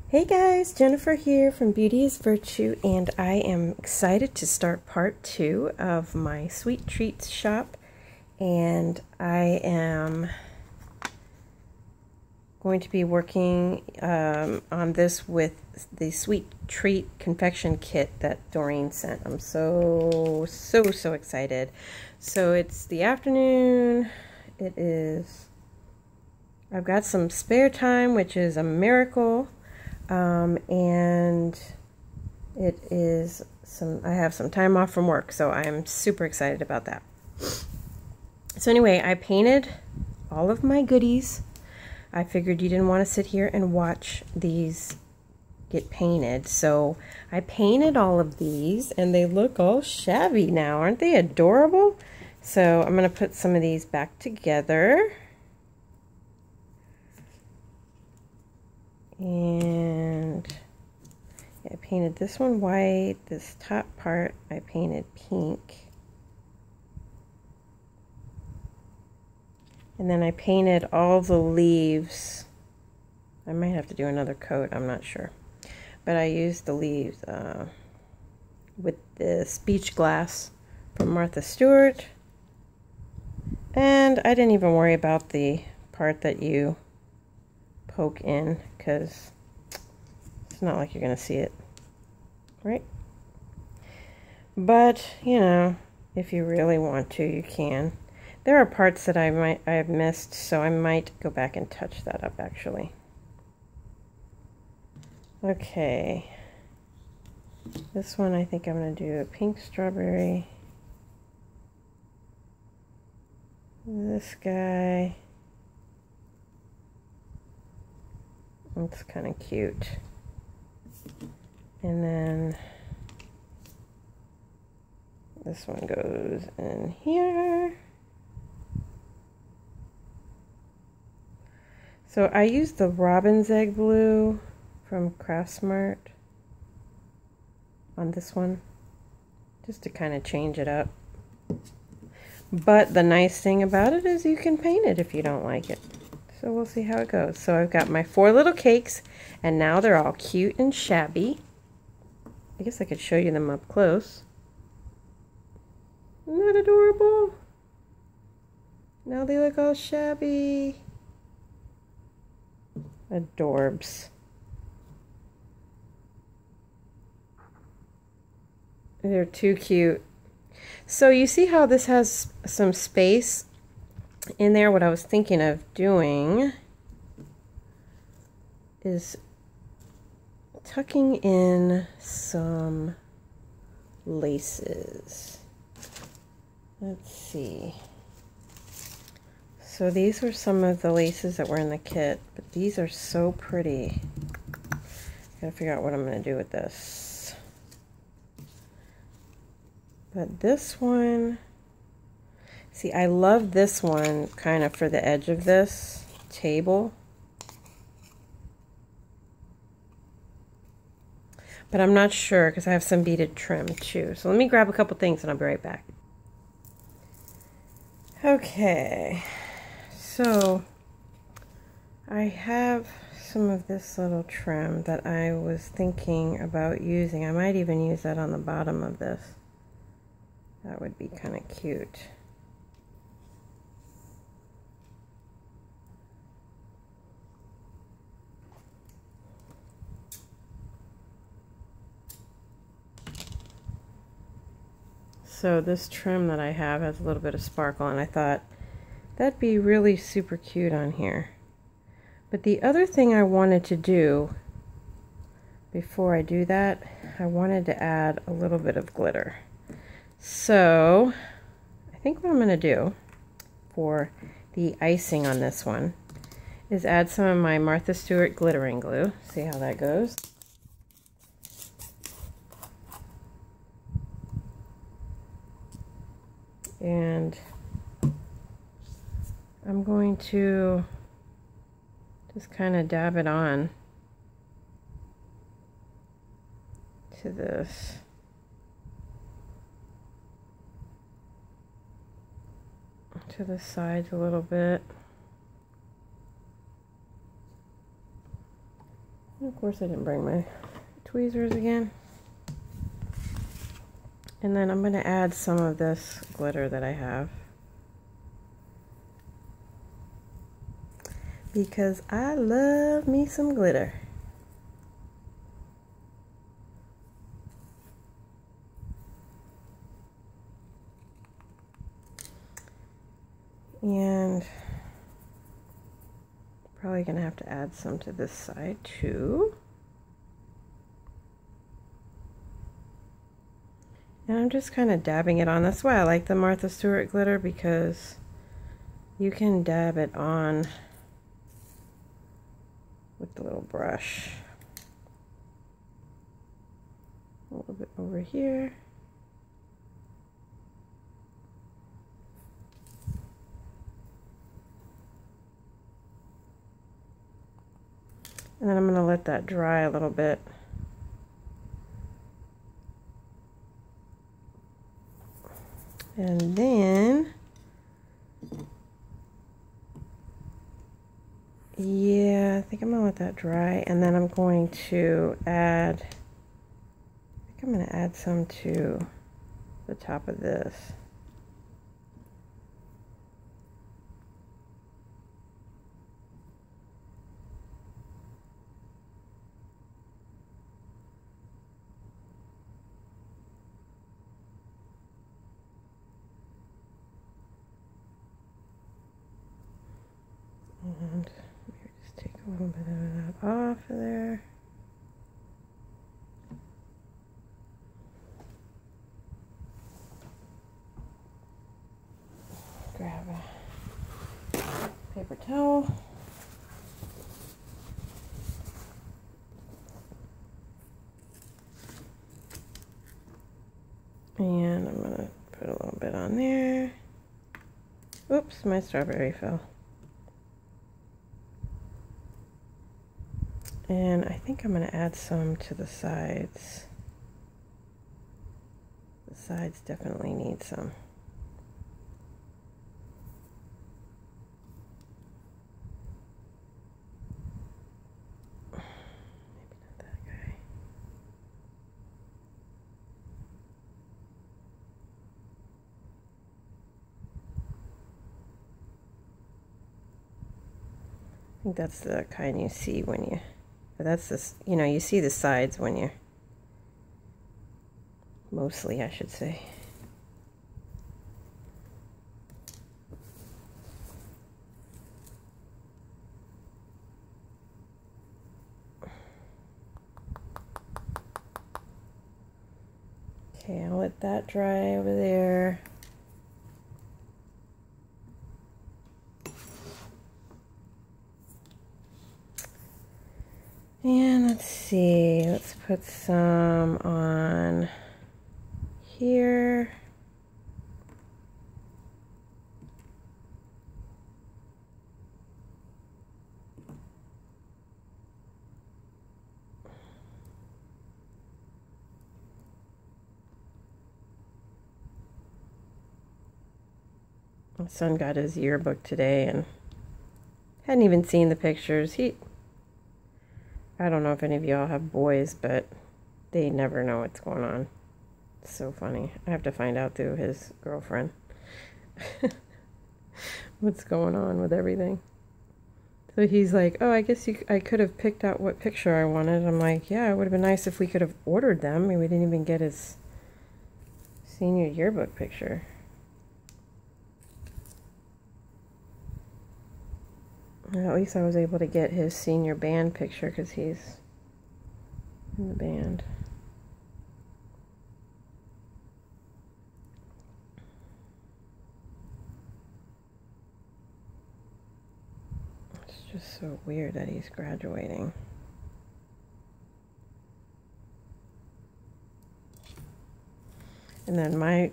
Hey guys, Jennifer here from Beauty is Virtue, and I am excited to start part 2 of my sweet treats shop. And I am going to be working on this with the sweet treat confection kit that Doreen sent. I'm so excited. So it's the afternoon. I've got some spare time, which is a miracle. And I have some time off from work, so I'm super excited about that. So anyway, I painted all of my goodies. I figured you didn't want to sit here and watch these get painted, so I painted all of these, and they look all shabby now. Aren't they adorable? So I'm going to put some of these back together. And I painted this one white, this top part I painted pink. And then I painted all the leaves. I might have to do another coat, I'm not sure. But I used the leaves with the speech glass from Martha Stewart. And I didn't even worry about the part that you poke in, because it's not like you're going to see it, right? But, you know, if you really want to, you can. There are parts that I have missed, so I might go back and touch that up, actually. Okay. This one I think I'm going to do a pink strawberry. This guy. It's kind of cute. And then this one goes in here. So I used the robin's egg blue from Craftsmart on this one, just to kind of change it up. But the nice thing about it is you can paint it if you don't like it. So we'll see how it goes. So I've got my 4 little cakes, and now they're all cute and shabby. I guess I could show you them up close. Isn't that adorable? Now they look all shabby. Adorbs. They're too cute. So you see how this has some space in there? What I was thinking of doing is tucking in some laces. Let's see. So these were some of the laces that were in the kit, but these are so pretty. Gotta figure out what I'm gonna do with this. But this one, see, I love this one kind of for the edge of this table. But I'm not sure because I have some beaded trim too. So let me grab a couple things and I'll be right back. Okay, so I have some of this little trim that I was thinking about using. I might even use that on the bottom of this. That would be kind of cute. So this trim that I have has a little bit of sparkle, and I thought that'd be really super cute on here. But the other thing I wanted to do before I do that, I wanted to add a little bit of glitter. So I think what I'm going to do for the icing on this one is add some of my Martha Stewart glittering glue. See how that goes. And I'm going to just kind of dab it on to this. To the sides a little bit. And of course I didn't bring my tweezers again. And then I'm going to add some of this glitter that I have, because I love me some glitter. And probably going to have to add some to this side too. And I'm just kind of dabbing it on. That's why I like the Martha Stewart glitter, because you can dab it on with the little brush. A little bit over here. And then I'm going to let that dry a little bit. And then, yeah, I think I'm going to let that dry. And then I'm going to add, I think I'm going to add some to the top of this. And maybe just take a little bit of that off of there. Grab a paper towel. And I'm going to put a little bit on there. Oops, my strawberry fell. And I think I'm going to add some to the sides. The sides definitely need some. Maybe not that guy. I think that's the kind you see when you... But that's this, you know, you see the sides when you're, mostly I should say. Okay, I'll let that dry over there. And let's see, let's put some on here. My son got his yearbook today and hadn't even seen the pictures. I don't know if any of y'all have boys, but they never know what's going on. It's so funny. I have to find out through his girlfriend what's going on with everything. So he's like, oh, I guess I could have picked out what picture I wanted. I'm like, yeah, it would have been nice if we could have ordered them. I mean, we didn't even get his senior yearbook picture. At least I was able to get his senior band picture because he's in the band. It's just so weird that he's graduating. And then my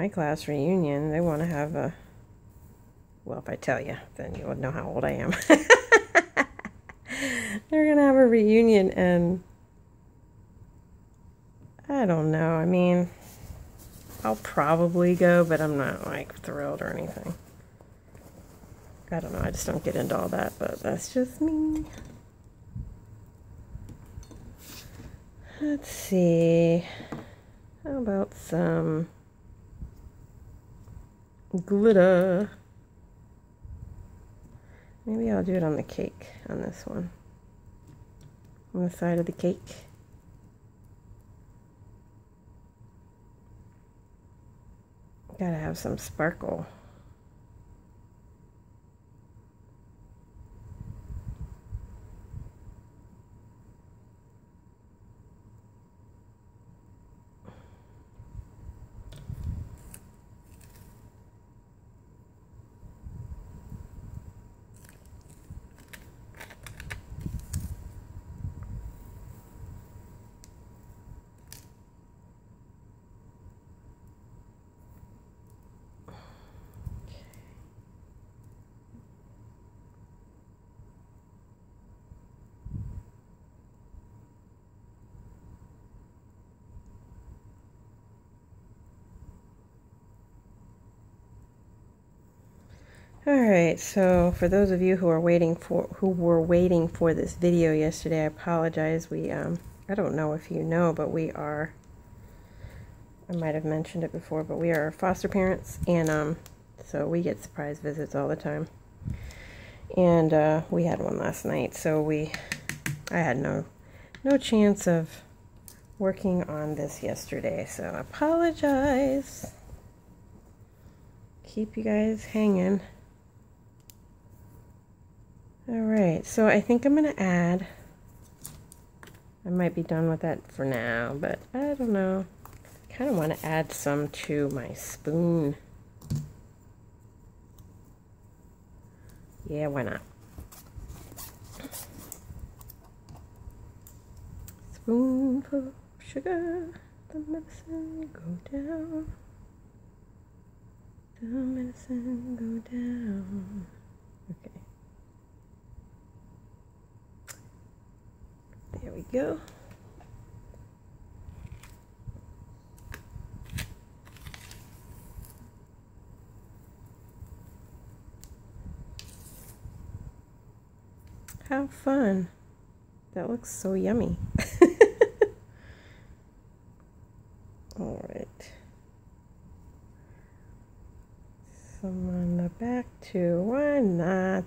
class reunion, they want to have a... Well, if I tell you, then you would know how old I am. They're going to have a reunion, and I don't know. I mean, I'll probably go, but I'm not, like, thrilled or anything. I don't know. I just don't get into all that, but that's just me. Let's see. How about some glitter? Maybe I'll do it on the cake, on this one. On the side of the cake. Gotta have some sparkle. Alright, so for those of you who were waiting for this video yesterday, I apologize. I don't know if you know, but I might have mentioned it before, but we are foster parents, and so we get surprise visits all the time. And we had one last night, so I had no chance of working on this yesterday, so I apologize. Keep you guys hanging. Alright, so I think I'm going to add, I might be done with that for now, but I don't know. I kind of want to add some to my spoon. Yeah, why not? Spoonful of sugar, the medicine go down. The medicine go down. Okay. There we go. How fun. That looks so yummy. All right. Some on the back too. Why not?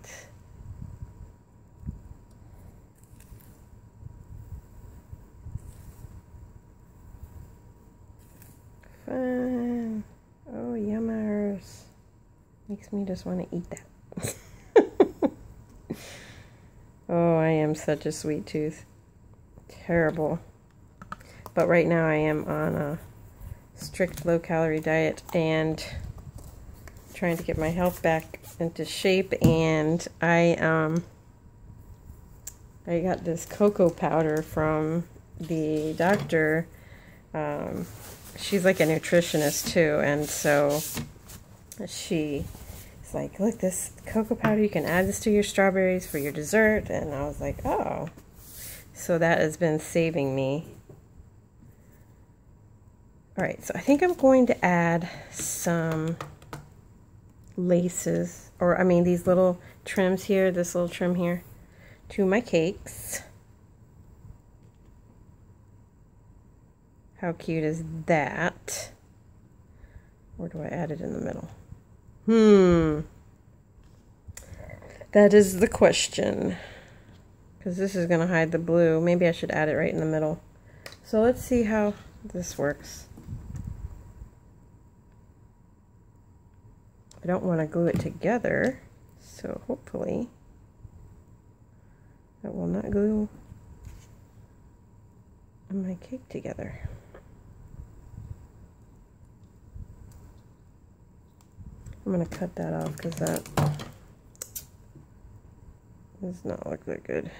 Fun. Oh, yummers. Makes me just want to eat that. Oh, I am such a sweet tooth. Terrible. But right now I am on a strict low-calorie diet and trying to get my health back into shape, and I got this cocoa powder from the doctor. She's like a nutritionist too, and so she's like, look, this cocoa powder, you can add this to your strawberries for your dessert. And I was like, oh, so that has been saving me. All right, so I think I'm going to add some laces, or I mean these little trims here, this little trim here, to my cakes. How cute is that? Or do I add it in the middle? That is the question. Because this is going to hide the blue. Maybe I should add it right in the middle. So let's see how this works. I don't want to glue it together, so hopefully that will not glue my cake together. I'm going to cut that off because that does not look that good.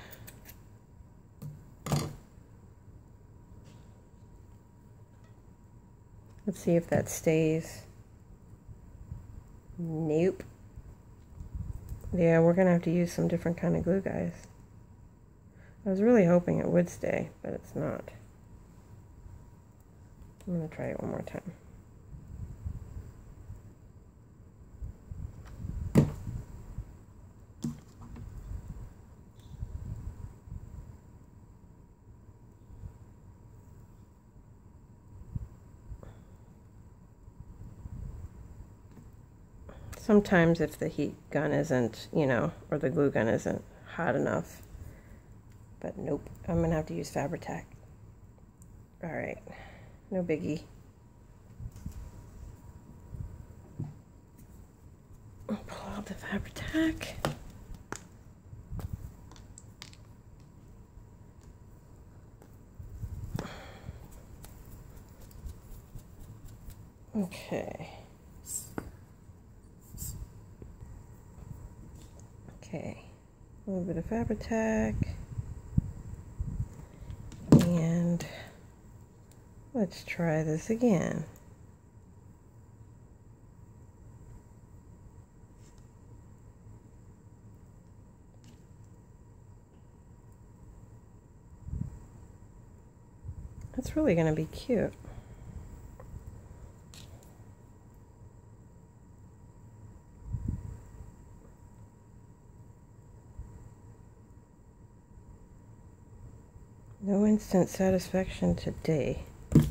Let's see if that stays. Nope. Yeah, we're going to have to use some different kind of glue, guys. I was really hoping it would stay, but it's not. I'm going to try it one more time. Sometimes if the heat gun isn't, you know, or the glue gun isn't hot enough. But nope, I'm gonna have to use Fabri-Tac. All right, no biggie. I'll pull out the Fabri-Tac. Okay. Okay, a little bit of Fabri-Tac. And let's try this again. That's really going to be cute. No instant satisfaction today. It's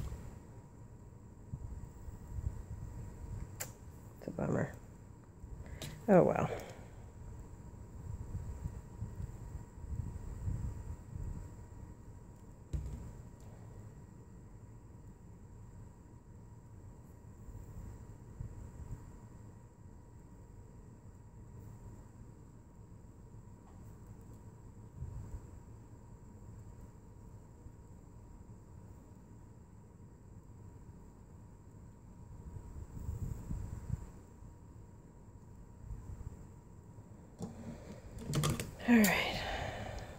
a bummer. Oh well. All right,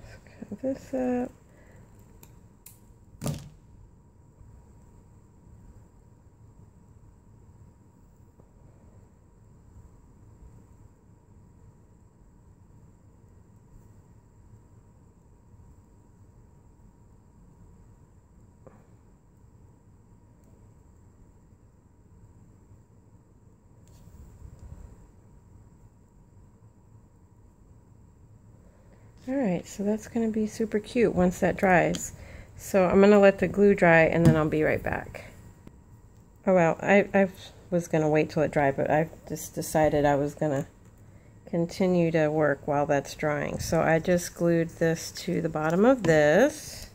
let's cut this up. Alright, so that's going to be super cute once that dries. So I'm going to let the glue dry and then I'll be right back. Oh well, I was going to wait till it dried, but I just decided I was going to continue to work while that's drying. So I just glued this to the bottom of this.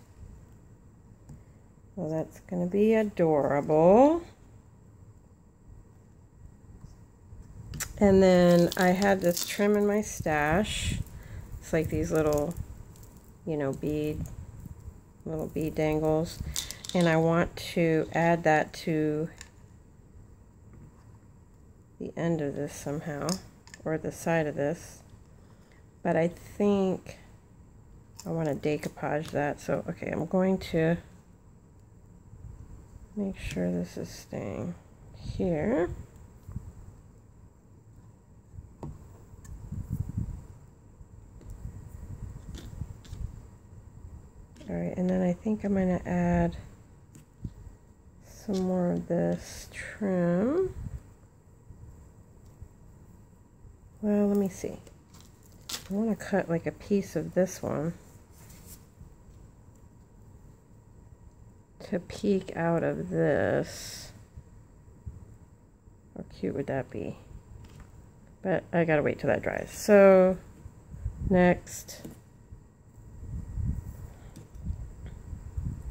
Well, that's going to be adorable. And then I had this trim in my stash. It's like these little, you know, little bead dangles. And I want to add that to the end of this somehow, or the side of this. But I think I want to decoupage that. So, okay, I'm going to make sure this is staying here. Alright, and then I think I'm going to add some more of this trim. Well, let me see. I want to cut like a piece of this one to peek out of this. How cute would that be? But I gotta wait till that dries. So, next.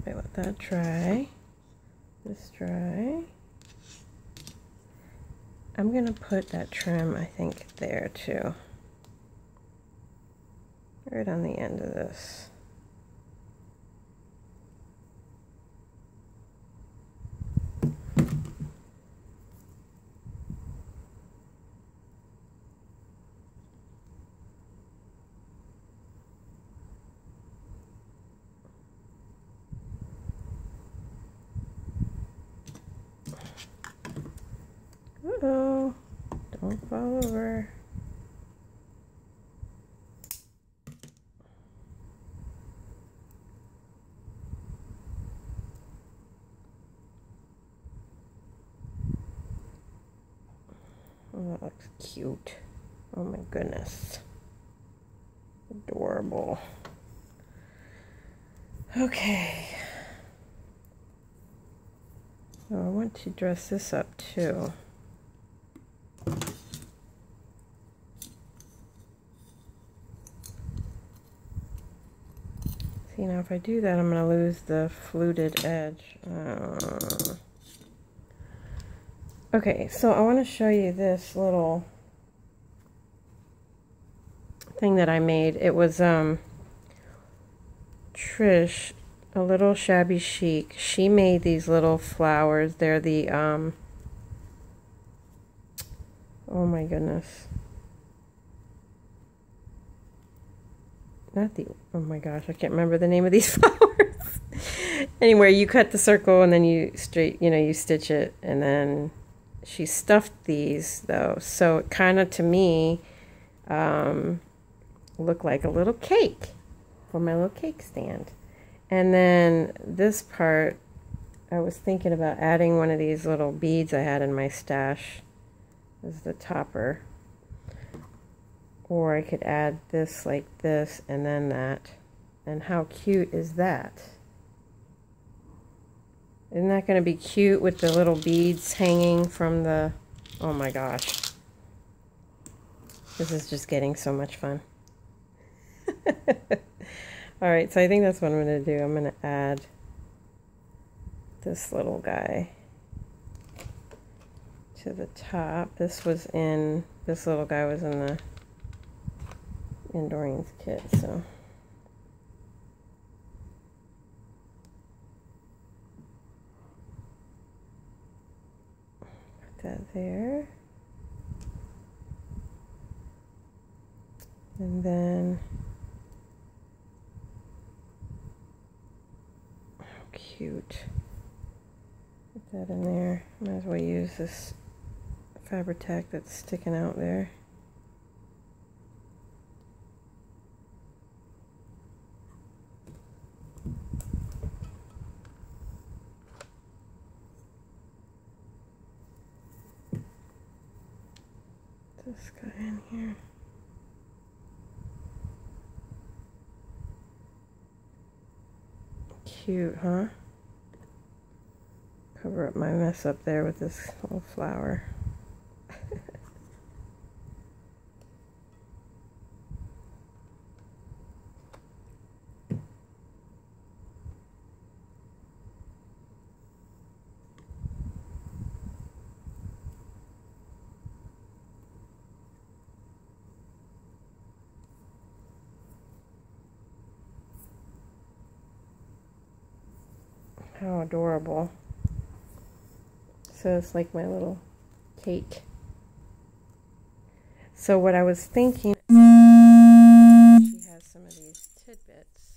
I let that dry. This dry. I'm gonna put that trim, I think, there too. Right on the end of this. Uh-oh, don't fall over. Oh, that looks cute. Oh my goodness. Adorable. Okay. So I want to dress this up too. See, now if I do that, I'm going to lose the fluted edge. Okay, so I want to show you this little thing that I made. It was Trish, a little shabby chic. She made these little flowers. They're the oh my goodness. Not the, oh my gosh, I can't remember the name of these flowers. Anyway, you cut the circle and then you you stitch it, and then she stuffed these though. So it kind of, to me, looked like a little cake for my little cake stand. And then this part, I was thinking about adding one of these little beads I had in my stash as the topper. Or I could add this like this and then that. And how cute is that? Isn't that going to be cute with the little beads hanging from the... Oh my gosh. This is just getting so much fun. Alright, so I think that's what I'm going to do. I'm going to add this little guy to the top. This little guy was in the Doreen's kit, so put that there. And then, how cute. Put that in there. Might as well use this Fabri-Tac that's sticking out there. This guy in here. Cute, huh? Cover up my mess up there with this little flower. How adorable. So it's like my little cake. So what I was thinking, she has some of these tidbits.